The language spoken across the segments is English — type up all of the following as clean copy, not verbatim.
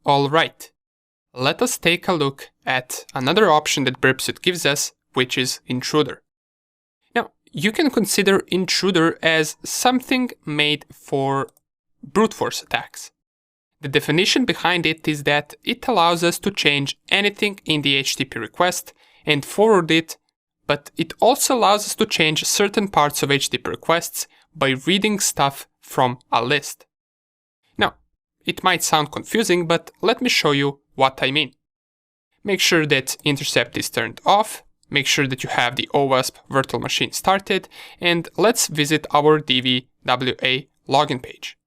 Alright, let us take a look at another option that Burpsuite gives us, which is Intruder. Now, you can consider Intruder as something made for brute force attacks. The definition behind it is that it allows us to change anything in the HTTP request and forward it, but it also allows us to change certain parts of HTTP requests by reading stuff from a list. Now, it might sound confusing, but let me show you what I mean. Make sure that intercept is turned off, make sure that you have the OWASP virtual machine started, and let's visit our DVWA login page.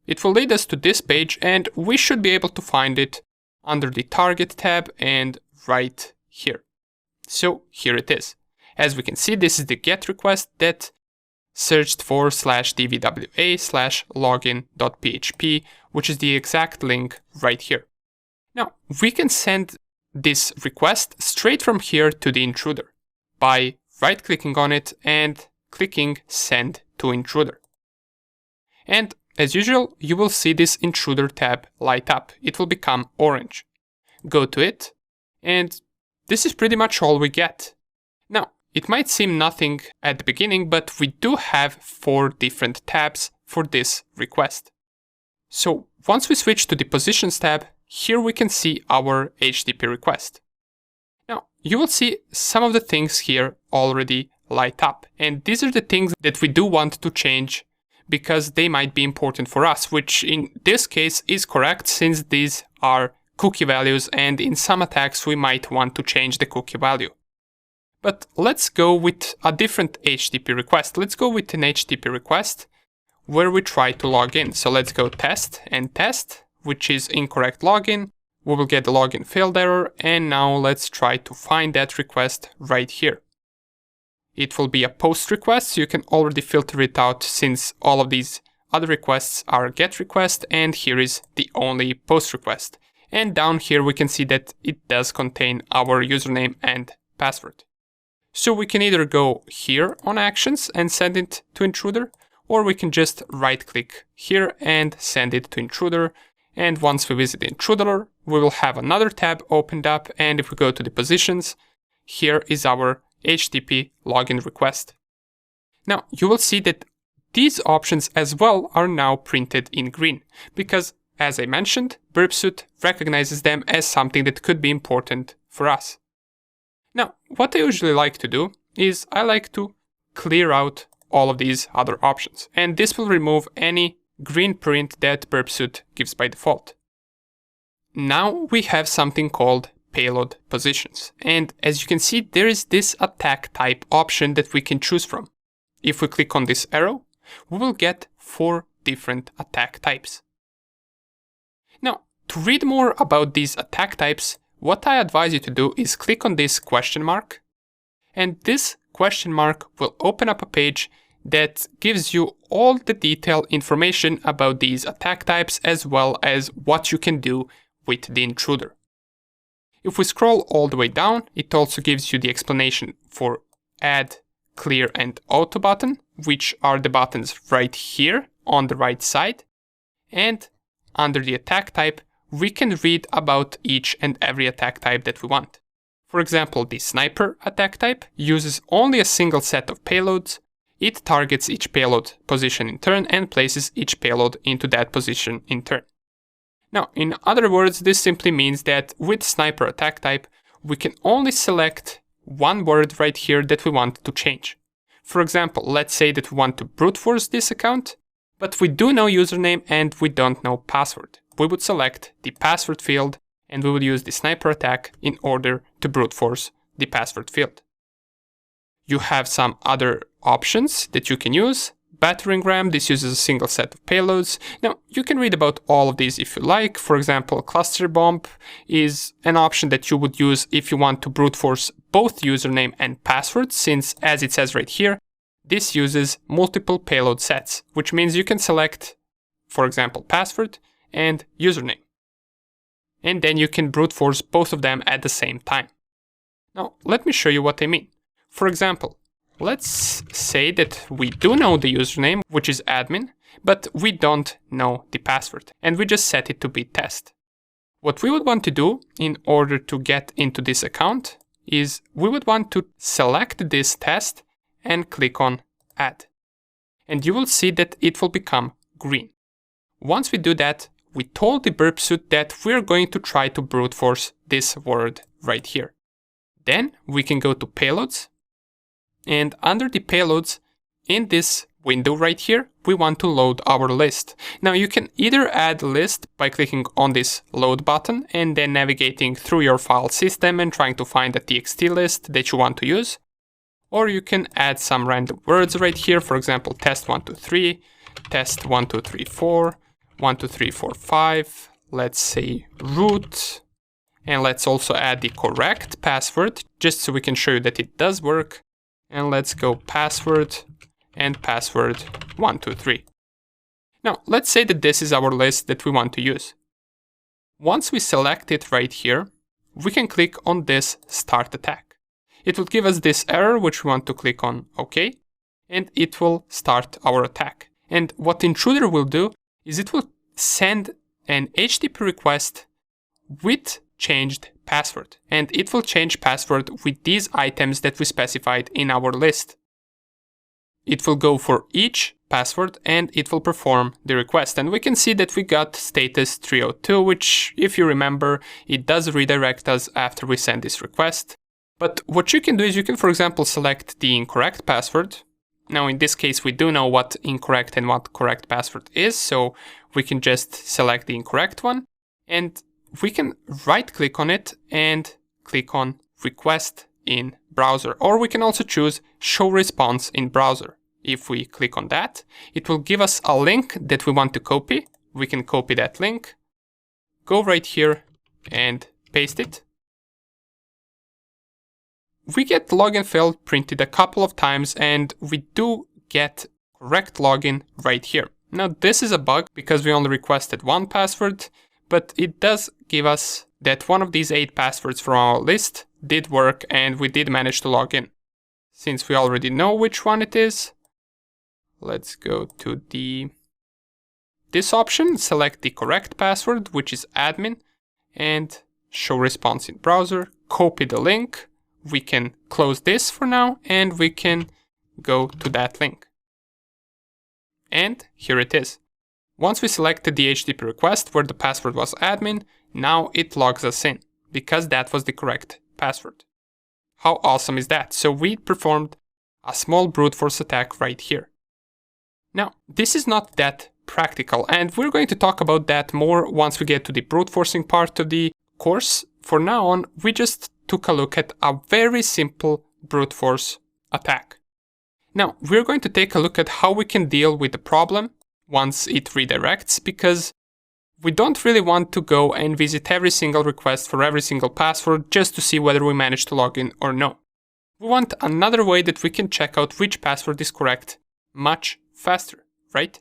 It will lead us to this page, and we should be able to find it under the target tab and right here. So here it is. As we can see, this is the GET request that searched for /dvwa/login.php, which is the exact link right here. Now, we can send this request straight from here to the intruder by right-clicking on it and clicking Send to Intruder. And as usual, you will see this Intruder tab light up. It will become orange. Go to it, and this is pretty much all we get. Now, it might seem nothing at the beginning, but we do have 4 different tabs for this request. So once we switch to the Positions tab, here we can see our HTTP request. Now, you will see some of the things here already light up, and these are the things that we do want to change because they might be important for us, which in this case is correct since these are cookie values, and in some attacks we might want to change the cookie value. But let's go with a different HTTP request. Let's go with an HTTP request where we try to log in. So let's go test and test, which is incorrect login. We will get the login failed error, and now let's try to find that request right here. It will be a post request, so you can already filter it out since all of these other requests are GET request, and here is the only post request. And down here we can see that it does contain our username and password. So we can either go here on Actions and send it to Intruder, or we can just right-click here and send it to Intruder. And once we visit the Intruder, we will have another tab opened up, and if we go to the Positions, here is our HTTP login request. Now, you will see that these options as well are now printed in green, because as I mentioned, Burpsuite recognizes them as something that could be important for us. Now, what I usually like to do is I like to clear out all of these other options, and this will remove any green print that Burpsuite gives by default. Now we have something called payload positions, and as you can see, there is this attack type option that we can choose from. If we click on this arrow, we will get 4 different attack types. Now, to read more about these attack types, what I advise you to do is click on this question mark, and this question mark will open up a page that gives you all the detailed information about these attack types as well as what you can do with the intruder. If we scroll all the way down, it also gives you the explanation for Add, Clear and Auto button, which are the buttons right here on the right side. And under the attack type, we can read about each and every attack type that we want. For example, the sniper attack type uses only a single set of payloads. It targets each payload position in turn and places each payload into that position in turn. Now, in other words, this simply means that with sniper attack type, we can only select one word right here that we want to change. For example, let's say that we want to brute force this account, but we do know username and we don't know password. We would select the password field and we will use the sniper attack in order to brute force the password field. You have some other options that you can use. Battering ram, this uses a single set of payloads. Now, you can read about all of these if you like. For example, cluster bomb is an option that you would use if you want to brute force both username and password, since as it says right here, this uses multiple payload sets, which means you can select, for example, password and username. And then you can brute force both of them at the same time. Now, let me show you what I mean. For example, let's say that we do know the username, which is admin, but we don't know the password, and we just set it to be test. What we would want to do in order to get into this account is we would want to select this test and click on Add. And you will see that it will become green. Once we do that, we told the Burpsuite that we're going to try to brute force this word right here. Then we can go to Payloads, and under the Payloads, in this window right here, we want to load our list. Now you can either add a list by clicking on this load button and then navigating through your file system and trying to find a txt list that you want to use. Or you can add some random words right here, for example, test123, test1234, 12345, let's say root, and let's also add the correct password, just so we can show you that it does work. And let's go password and password 123. Now, let's say that this is our list that we want to use. Once we select it right here, we can click on this Start Attack. It will give us this error, which we want to click on OK, and it will start our attack. And what Intruder will do is it will send an HTTP request with changed password, and it will change password with these items that we specified in our list. It will go for each password and it will perform the request. And we can see that we got status 302, which, if you remember, it does redirect us after we send this request. But what you can do is you can, for example, select the incorrect password. Now, in this case, we do know what incorrect and what correct password is, so we can just select the incorrect one, and we can right-click on it and click on Request in Browser. Or we can also choose Show Response in Browser. If we click on that, it will give us a link that we want to copy. We can copy that link, go right here and paste it. We get login failed printed a couple of times, and we do get correct login right here. Now, this is a bug because we only requested one password, but it does give us that one of these 8 passwords from our list did work and we did manage to log in. Since we already know which one it is, let's go to this option, select the correct password, which is admin, and show response in browser, copy the link. We can close this for now and we can go to that link. And here it is. Once we selected the HTTP request where the password was admin, now it logs us in because that was the correct password. How awesome is that? So we performed a small brute force attack right here. Now, this is not that practical, and we're going to talk about that more once we get to the brute forcing part of the course. For now on, we just took a look at a very simple brute force attack. Now, we're going to take a look at how we can deal with the problem once it redirects, because we don't really want to go and visit every single request for every single password just to see whether we managed to log in or no. We want another way that we can check out which password is correct much faster, right?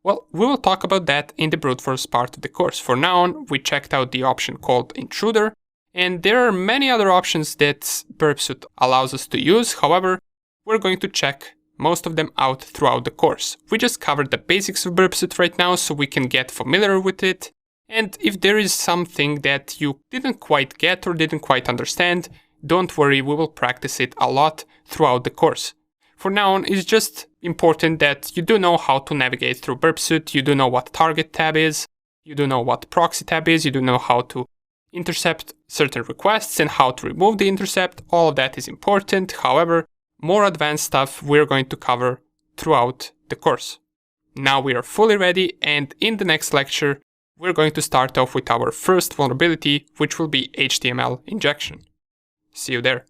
Well, we will talk about that in the brute force part of the course. For now on, we checked out the option called Intruder, and there are many other options that Burpsuite allows us to use. However, we're going to check most of them out throughout the course. We just covered the basics of Burpsuite right now so we can get familiar with it. And if there is something that you didn't quite get or didn't quite understand, don't worry, we will practice it a lot throughout the course. For now on, it's just important that you do know how to navigate through Burpsuite, you do know what target tab is, you do know what proxy tab is, you do know how to intercept certain requests and how to remove the intercept. All of that is important. However, more advanced stuff we're going to cover throughout the course. Now we are fully ready, and in the next lecture, we're going to start off with our first vulnerability, which will be HTML injection. See you there.